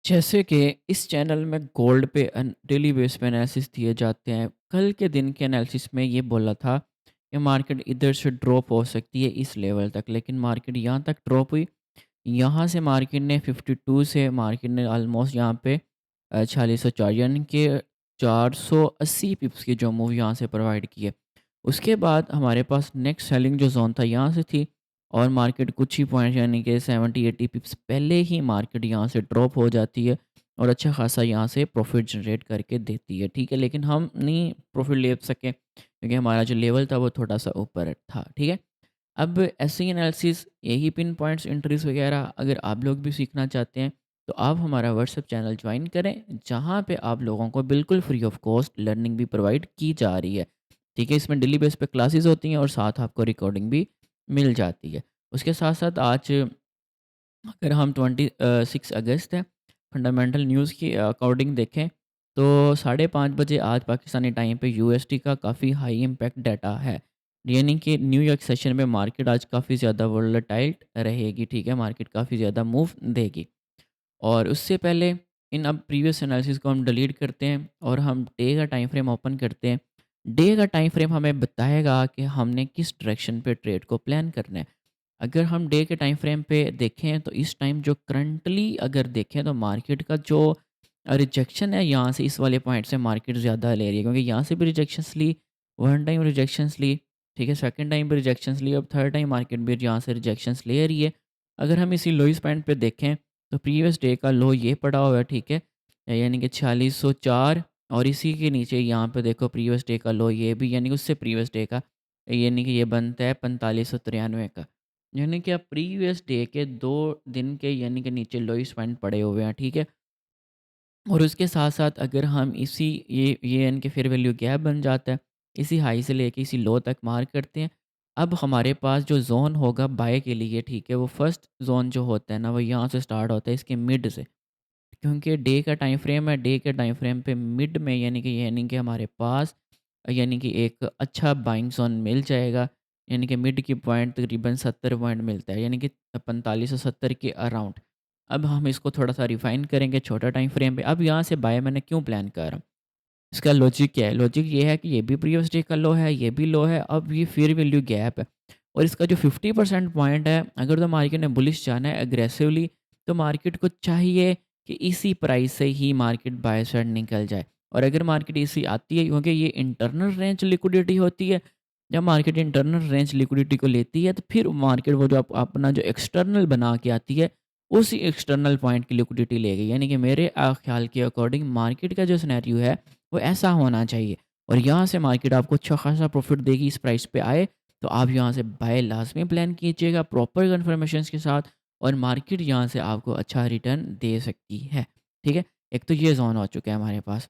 जैसे कि इस चैनल में गोल्ड पे डेली बेस पे एनालिसिस दिए जाते हैं। कल के दिन के एनालिसिस में ये बोला था कि मार्केट इधर से ड्रॉप हो सकती है इस लेवल तक, लेकिन मार्केट यहाँ तक ड्रॉप हुई। यहाँ से मार्केट ने 52 से मार्केट ने ऑलमोस्ट यहाँ पे 4604 यानी कि 480 पिप्स की जो मूव यहाँ से प्रोवाइड की है। उसके बाद हमारे पास नेक्स्ट सेलिंग जो जोन था यहाँ से थी, और मार्केट कुछ ही पॉइंट यानी कि 70-80 पिप्स पहले ही मार्केट यहाँ से ड्रॉप हो जाती है और अच्छा खासा यहाँ से प्रॉफिट जनरेट करके देती है। ठीक है, लेकिन हम नहीं प्रॉफिट ले सके क्योंकि हमारा जो लेवल था वो थोड़ा सा ऊपर था। ठीक है, अब ऐसे ही एनालिसिस, यही पिन पॉइंट्स, एंट्रीज वगैरह अगर आप लोग भी सीखना चाहते हैं तो आप हमारा व्हाट्सएप चैनल ज्वाइन करें, जहाँ पे आप लोगों को बिल्कुल फ्री ऑफ कॉस्ट लर्निंग भी प्रोवाइड की जा रही है। ठीक है, इसमें डेली बेस पे क्लासेस होती हैं और साथ आपको रिकॉर्डिंग भी मिल जाती है। उसके साथ साथ आज अगर हम 26 अगस्त है, फंडामेंटल न्यूज़ के अकॉर्डिंग देखें तो 5:30 बजे आज पाकिस्तानी टाइम पे यूएसडी का काफ़ी हाई इम्पैक्ट डाटा है। यानी कि न्यूयॉर्क सेशन में मार्केट आज काफ़ी ज़्यादा वोलेटाइल रहेगी। ठीक है, मार्केट काफ़ी ज़्यादा मूव देगी। और उससे पहले इन अब प्रीवियस एनालिसिस को हम डिलीट करते हैं और हम डे का टाइम फ्रेम ओपन करते हैं। डे का टाइम फ्रेम हमें बताएगा कि हमने किस डायरेक्शन पे ट्रेड को प्लान करना है। अगर हम डे के टाइम फ्रेम पे देखें तो इस टाइम जो करंटली अगर देखें तो मार्केट का जो रिजेक्शन है, यहाँ से इस वाले पॉइंट से मार्केट ज़्यादा ले रही है, क्योंकि यहाँ से भी रिजेक्शंस ली, वन टाइम रिजेक्शंस ली। ठीक है, सेकंड टाइम भी रिजेक्शंस ली, अब थर्ड टाइम मार्केट भी यहाँ से रिजेक्शंस ले रही है। अगर हम इसी लोइस्ट पॉइंट पे देखें तो प्रीवियस डे का लो ये पड़ा हुआ है। ठीक है, यानी कि 4604, और इसी के नीचे यहाँ पे देखो प्रीवियस डे का लो ये भी, यानी कि उससे प्रीवियस डे का, यानी कि ये बनता है 4593 का। यानी कि अब प्रीवियस डे के 2 दिन के यानी कि नीचे लोइस्ट पॉइंट पड़े हुए हैं। ठीक है, और उसके साथ-साथ अगर हम इसी ये यानी कि फेयर वैल्यू गैप बन जाता है, इसी हाई से लेके इसी लो तक मार्क करते हैं। अब हमारे पास जो ज़ोन होगा बाय के लिए, ठीक है, वो फर्स्ट ज़ोन जो होता है ना, वो यहाँ से स्टार्ट होता है इसके मिड से। क्योंकि डे का टाइम फ्रेम है, डे के टाइम फ्रेम पे मिड में यानी कि हमारे पास यानी कि एक अच्छा बाइंग ज़ोन मिल जाएगा। यानी कि मिड की पॉइंट तकरीबन 70 पॉइंट मिलता है, यानी कि 4570 के अराउंड। अब हम इसको थोड़ा-सा रिफ़ाइन करेंगे छोटा टाइम फ्रेम पे। अब यहाँ से बाय मैंने क्यों प्लान कर रहा हूँ? इसका लॉजिक क्या है? लॉजिक ये है कि ये भी प्रीवियस डे का लो है, ये भी लो है, अब ये फेयर वैल्यू गैप है। और इसका जो 50% पॉइंट है, अगर तो मार्केट ने बुलिश जाना है एग्रेसिवली, तो मार्केट को चाहिए कि इसी प्राइस से ही मार्केट बाय साइड निकल जाए। और अगर मार्केट इसी आती है, क्योंकि ये इंटरनल रेंज लिक्विडिटी होती है, जब मार्केट इंटरनल रेंज लिक्विडिटी को लेती है तो फिर मार्केट वो जो अपना जो एक्सटर्नल बना के आती है, उसी एक्सटर्नल पॉइंट की लिक्विडिटी लेगी। यानी कि मेरे ख्याल के अकॉर्डिंग मार्केट का जो सिनेरियो है वो ऐसा होना चाहिए, और यहाँ से मार्केट आपको अच्छा खासा प्रॉफिट देगी। इस प्राइस पे आए तो आप यहाँ से बाय लाजमी प्लान कीजिएगा प्रॉपर कन्फर्मेशन के साथ, और मार्केट यहाँ से आपको अच्छा रिटर्न दे सकती है। ठीक है, एक तो ये जोन हो चुका है हमारे पास।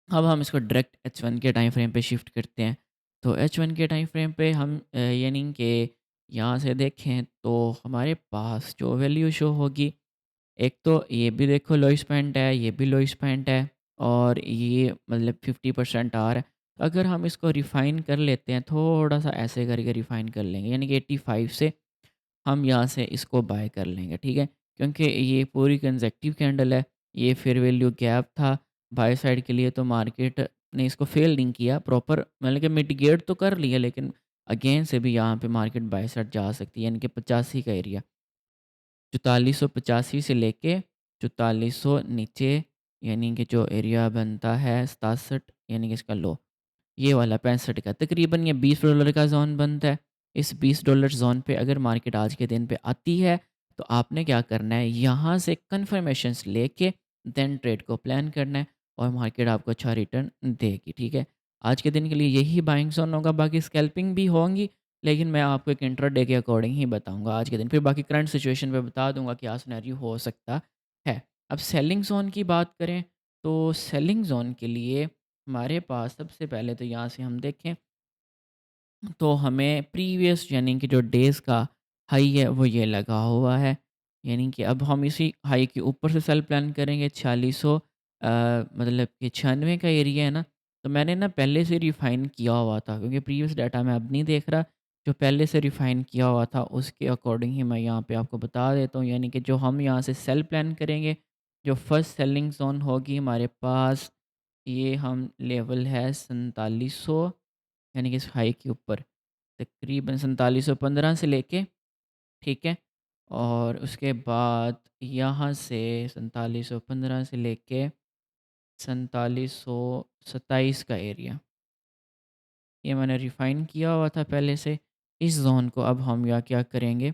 अब हम इसको डायरेक्ट H1 के टाइम फ्रेम पे शिफ्ट करते हैं। तो H1 के टाइम फ्रेम पे हम यानी कि यहाँ से देखें तो हमारे पास जो वैल्यू शो होगी, एक तो ये भी देखो लोइस्ट पॉइंट है, ये भी लोइस्ट पॉइंट है, और ये मतलब 50% आ रहा है। तो अगर हम इसको रिफ़ाइन कर लेते हैं, थोड़ा-सा ऐसे करके रिफ़ाइन कर लेंगे, यानी कि 85 से हम यहाँ से इसको बाय कर लेंगे। ठीक है, क्योंकि ये पूरी कंसेक्टिव कैंडल है, ये फेयर वैल्यू गैप था बाय साइड के लिए, तो मार्केट ने इसको फ़ेल नहीं किया प्रॉपर, मतलब कि मिटिगेट तो कर लिया, लेकिन अगेन से भी यहाँ पे मार्केट बाय साइड जा सकती है, यानी कि 85 का एरिया, 4485 से लेके 4400 नीचे, यानी कि जो एरिया बनता है 67, यानी कि इसका लो, ये वाला 65 का, तकरीबन ये $20 का ज़ोन बनता है। इस $20 ज़ोन पे अगर मार्केट आज के दिन पे आती है तो आपने क्या करना है, यहाँ से कन्फर्मेशंस लेके देन ट्रेड को प्लान करना है, और मार्केट आपको अच्छा रिटर्न देगी। ठीक है, आज के दिन के लिए यही बाइंग ज़ोन होगा, बाकी स्कैल्पिंग भी होंगी, लेकिन मैं आपको एक इंट्राडे के अकॉर्डिंग ही बताऊंगा आज के दिन, फिर बाकी करंट सिचुएशन पे बता दूंगा क्या सिनेरियो हो सकता है। अब सेलिंग ज़ोन की बात करें तो सेलिंग ज़ोन के लिए हमारे पास सबसे पहले तो यहाँ से हम देखें तो हमें प्रीवियस यानी कि जो डेज़ का हाई है वो ये लगा हुआ है। यानी कि अब हम इसी हाई के ऊपर से सेल प्लान करेंगे 4600, मतलब कि 96 का एरिया है ना। तो मैंने ना पहले से रिफ़ाइन किया हुआ था, क्योंकि प्रीवियस डाटा मैं अब नहीं देख रहा, जो पहले से रिफ़ाइन किया हुआ था उसके अकॉर्डिंग ही मैं यहाँ पे आपको बता देता हूँ। यानी कि जो हम यहाँ से सेल प्लान करेंगे जो फर्स्ट सेलिंग ज़ोन होगी हमारे पास, ये हम लेवल है 4700, यानी कि इस हाई के ऊपर तकरीबन 4715 से लेके, ठीक है? और उसके बाद यहाँ से 4715 से लेके 4727 का एरिया, ये मैंने रिफ़ाइन किया हुआ था पहले से। इस ज़ोन को अब हम यहाँ क्या करेंगे,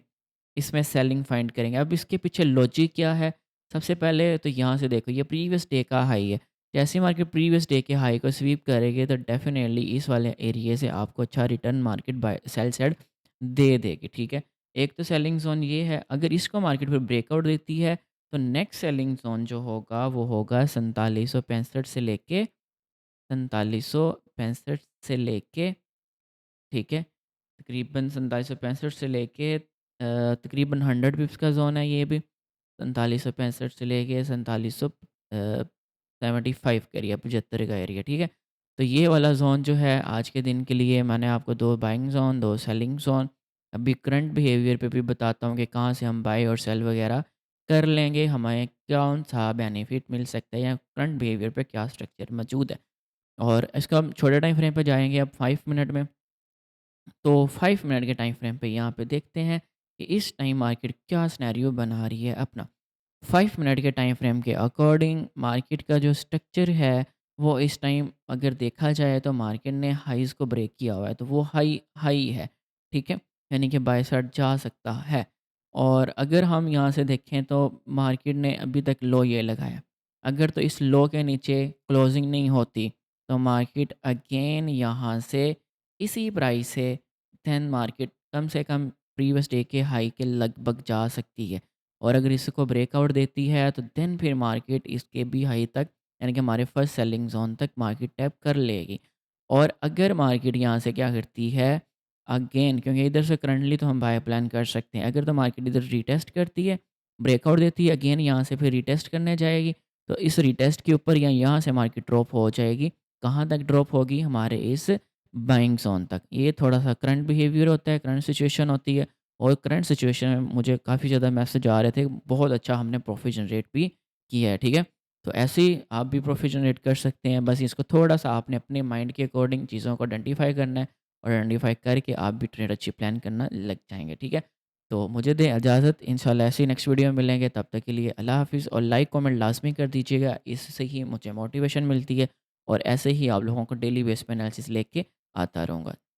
इसमें सेलिंग फाइंड करेंगे। अब इसके पीछे लॉजिक क्या है? सबसे पहले तो यहाँ से देखो, ये प्रीवियस डे का हाई है। जैसे ही मार्केट प्रीवियस डे के हाई को स्वीप करेगी तो डेफ़िनेटली इस वाले एरिया से आपको अच्छा return market buy sell side दे देगी, ठीक है? एक तो सेलिंग ज़ोन ये है, अगर इसको मार्केट फिर ब्रेकआउट देती है तो नेक्स्ट सेलिंग ज़ोन जो होगा वो होगा 4765 से लेके 4765 से लेके, ठीक है? तकरीबन 4765 से लेके तकरीबन 100 पिप्स का ज़ोन है ये भी। 4765 से लेके 75 का एरिया, 75 का एरिया, ठीक है? तो ये वाला ज़ोन जो है आज के दिन के लिए मैंने आपको 2 बाइंग ज़ोन, 2 सेलिंग ज़ोन, अभी करंट बिहेवियर पे भी बताता हूँ कि कहाँ से हम बाय और सेल वगैरह कर लेंगे, हमें कौन-सा बेनिफिट मिल सकता है या करंट बिहेवियर पे क्या स्ट्रक्चर मौजूद है। और इसका हम छोटे टाइम फ्रेम पे जाएँगे अब 5 मिनट में। तो 5 मिनट के टाइम फ्रेम पे यहाँ पे देखते हैं कि इस टाइम मार्केट क्या सिनेरियो बना रही है अपना। 5 मिनट के टाइम फ्रेम के अकॉर्डिंग मार्केट का जो स्ट्रक्चर है, वो इस टाइम अगर देखा जाए तो मार्केट ने हाईज़ को ब्रेक किया हुआ है, तो वो हाई हाई है, ठीक है? यानी कि बाय साइड जा सकता है। और अगर हम यहाँ से देखें तो मार्केट ने अभी तक लो ये लगाया। अगर तो इस लो के नीचे क्लोजिंग नहीं होती, तो मार्केट अगेन यहाँ से इसी प्राइस से देन मार्केट कम से कम प्रीवियस डे के हाई के लगभग जा सकती है। और अगर इसको ब्रेकआउट देती है तो देन फिर मार्केट इसके भी हाई तक, यानी कि हमारे फर्स्ट सेलिंग जोन तक मार्केट टैप कर लेगी। और अगर मार्केट यहाँ से क्या करती है अगेन, क्योंकि इधर से करंटली तो हम बाय प्लान कर सकते हैं, अगर तो मार्केट इधर रीटेस्ट करती है, ब्रेकआउट देती है, अगेन यहाँ से फिर रीटेस्ट करने जाएगी, तो इस रीटेस्ट के ऊपर या यहाँ से मार्केट ड्रॉप हो जाएगी। कहाँ तक ड्रॉप होगी? हमारे इस बाइंग ज़ोन तक। ये थोड़ा-सा करंट बिहेवियर होता है, करंट सिचुएशन होती है। और करंट सिचुएशन में मुझे काफ़ी ज़्यादा मैसेज आ रहे थे, बहुत अच्छा हमने प्रॉफ़िट जनरेट भी किया है, ठीक है? तो ऐसे ही आप भी प्रॉफ़िट जनरेट कर सकते हैं, बस इसको थोड़ा-सा आपने अपने माइंड के अकॉर्डिंग चीज़ों को आइडेंटिफ़ाई करना है और आइडेंटिफ़ाई करके आप भी ट्रेड अच्छी प्लान करना लग जाएँगे, ठीक है? तो मुझे दें इजाज़त, इंशाल्लाह ऐसे ही नेक्स्ट वीडियो में मिलेंगे, तब तक के लिए अल्लाह हाफ़िज़ और लाइक कमेंट लाज़मी कर दीजिएगा, इससे ही मुझे मोटिवेशन मिलती है और ऐसे ही आप लोगों को डेली बेस पे एनालिसिस लेके आता रहूँगा।